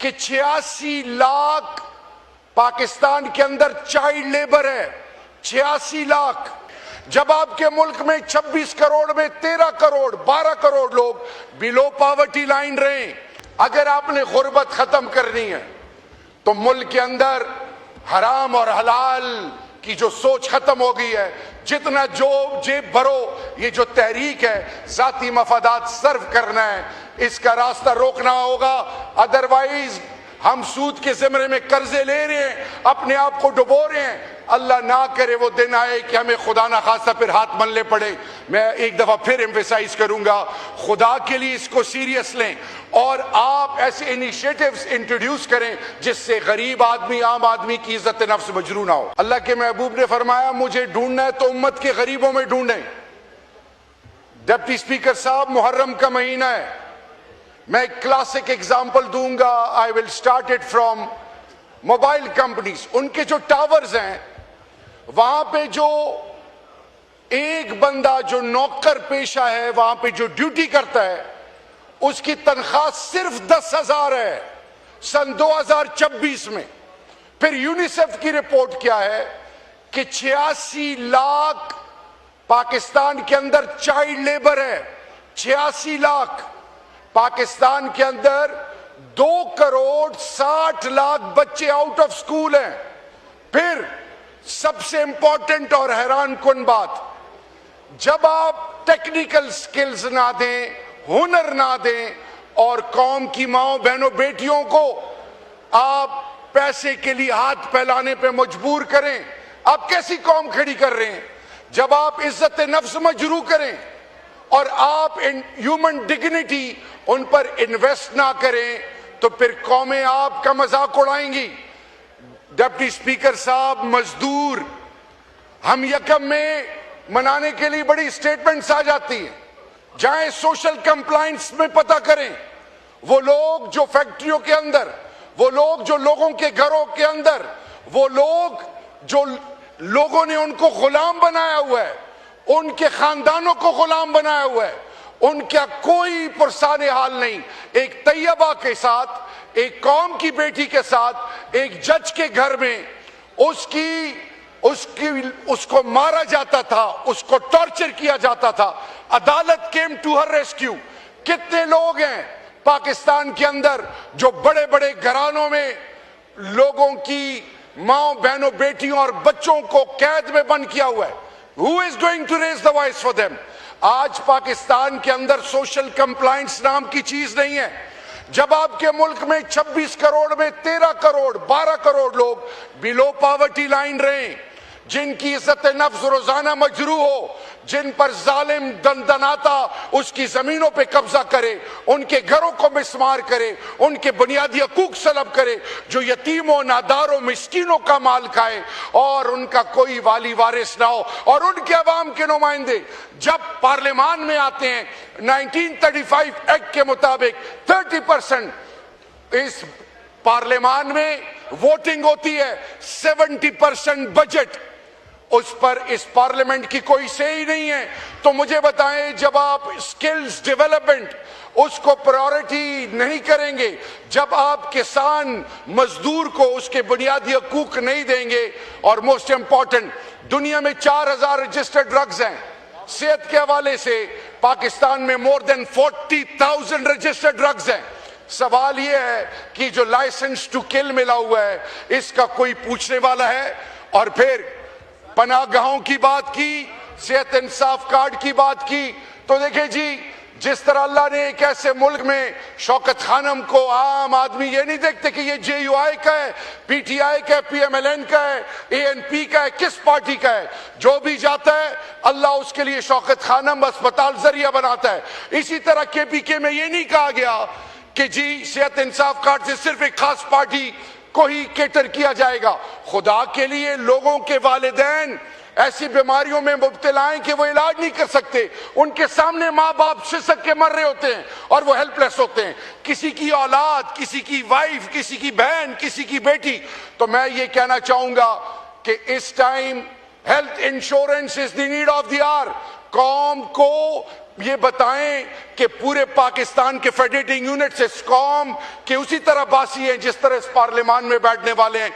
कि 86 लाख पाकिस्तान के अंदर चाइल्ड लेबर है। 86 लाख। जब आपके मुल्क में 26 करोड़ में 13 करोड़ 12 करोड़ लोग बिलो पॉवर्टी लाइन रहे। अगर आपने गुर्बत खत्म करनी है तो मुल्क के अंदर हराम और हलाल की जो सोच खत्म हो गई है, जितना जो जेब भरो, ये जो तहरीक है जाती मफादात सर्व करना है, इसका रास्ता रोकना होगा। अदरवाइज हम सूद के ज़िम्मे में कर्जे ले रहे हैं, अपने आप को डुबो रहे हैं। अल्लाह ना करे वो दिन आए कि हमें खुदा ना खासा फिर हाथ मलने पड़े। मैं एक दफा फिर एम्फेसाइज करूंगा, खुदा के लिए इसको सीरियस लें और आप ऐसे इनिशिएटिव्स इंट्रोड्यूस करें जिससे गरीब आदमी, आम आदमी की इज्जत नफ्स मजरू ना हो। अल्लाह के महबूब ने फरमाया, मुझे ढूंढना है तो उम्मत के गरीबों में ढूंढें। डिप्टी स्पीकर साहब, मुहर्रम का महीना है, मैं एक क्लासिक एग्जाम्पल दूंगा। I will start it from mobile companies. उनके जो टावर्स हैं, वहां पे जो एक बंदा जो नौकर पेशा है, वहां पे जो ड्यूटी करता है, उसकी तनख्वाह सिर्फ 10,000 है सन 2024 में। फिर यूनिसेफ की रिपोर्ट क्या है कि 86 लाख पाकिस्तान के अंदर चाइल्ड लेबर है। 86 लाख। पाकिस्तान के अंदर 2 करोड़ 60 लाख बच्चे आउट ऑफ स्कूल हैं। फिर सबसे इंपॉर्टेंट और हैरान कुन बात, जब आप टेक्निकल स्किल्स ना दें, हुनर ना दें और कौम की माओ बहनों बेटियों को आप पैसे के लिए हाथ फैलाने पे मजबूर करें, आप कैसी कौम खड़ी कर रहे हैं? जब आप इज्जत नफ्स मजरू करें और आप इन ह्यूमन डिग्निटी उन पर इन्वेस्ट ना करें तो फिर कौमें आपका मजाक उड़ाएंगी। डिप्टी स्पीकर साहब, मजदूर हम यकम में मनाने के लिए बड़ी स्टेटमेंट्स आ जाती हैं। जाएं सोशल कंप्लायंस में पता करें, वो लोग जो फैक्ट्रियों के अंदर, वो लोग जो लोगों के घरों के अंदर, वो लोग जो लोगों ने उनको गुलाम बनाया हुआ है, उनके खानदानों को गुलाम बनाया हुआ है, उनका कोई पुरसान हाल नहीं। एक तैयबा के साथ, एक कौम की बेटी के साथ, एक जज के घर में उसको मारा जाता था, उसको टॉर्चर किया जाता था। अदालत केम टू हर रेस्क्यू। कितने लोग हैं पाकिस्तान के अंदर जो बड़े बड़े घरानों में लोगों की माओ बहनों बेटियों और बच्चों को कैद में बंद किया हुआ है? Who is going to raise the voice for them? आज पाकिस्तान के अंदर सोशल कंप्लायंस नाम की चीज नहीं है। जब आपके मुल्क में 26 करोड़ में 13 करोड़ 12 करोड़ लोग बिलो पॉवर्टी लाइन रहे, जिनकी इज्जत नफ्स रोजाना मजरू हो, जिन पर जालिम दंदनाता उसकी जमीनों पे कब्जा करे, उनके घरों को मिसमार करे, उनके बुनियादी हकूक सलब करे, जो यतीमों, नादारों, मिस्कीनों का माल खाए और उनका कोई वाली वारिस ना हो, और उनके अवाम के नुमाइंदे जब पार्लियामान में आते हैं 1935 एक्ट के मुताबिक 30% इस पार्लियामान में वोटिंग होती है, 70% बजट उस पर इस पार्लियामेंट की कोई से ही नहीं है। तो मुझे बताएं, जब आप स्किल्स डेवलपमेंट उसको प्रायोरिटी नहीं करेंगे, जब आप किसान मजदूर को उसके बुनियादी हकूक नहीं देंगे, और मोस्ट इंपॉर्टेंट, दुनिया में 4000 रजिस्टर्ड ड्रग्स हैं। सेहत के हवाले से पाकिस्तान में मोर देन 40,000 रजिस्टर्ड ड्रग्स हैं। सवाल यह है कि जो लाइसेंस टू किल मिला हुआ है, इसका कोई पूछने वाला है? और फिर पनाहगाहों की बात की, सेहत इंसाफ कार्ड की बात की, तो देखें जी, जिस तरह अल्लाह ने एक ऐसे मुल्क में शौकत खानम को, आम आदमी ये नहीं देखते कि ये JUI का है, PTI का है, PMLN का है, ANP का है, किस पार्टी का है, जो भी जाता है अल्लाह उसके लिए शौकत खानम अस्पताल जरिया बनाता है। इसी तरह KPK में ये नहीं कहा गया कि जी सेहत इंसाफ कार्ड से सिर्फ एक खास पार्टी को ही केटर किया जाएगा। खुदा के लिए लोगों के वालिदैन ऐसी बीमारियों में मुब्तला हैं कि वो इलाज नहीं कर सकते, उनके सामने माँ बाप सिसक के मर रहे होते हैं और वो हेल्पलेस होते हैं, किसी की औलाद, किसी की वाइफ, किसी की बहन, किसी की बेटी। तो मैं ये कहना चाहूंगा कि इस time health insurance is the need of the hour. कौम को ये बताएं कि पूरे पाकिस्तान के फेडरेटिंग यूनिट से स्कॉम के उसी तरह बासी हैं जिस तरह इस पार्लियामान में बैठने वाले हैं।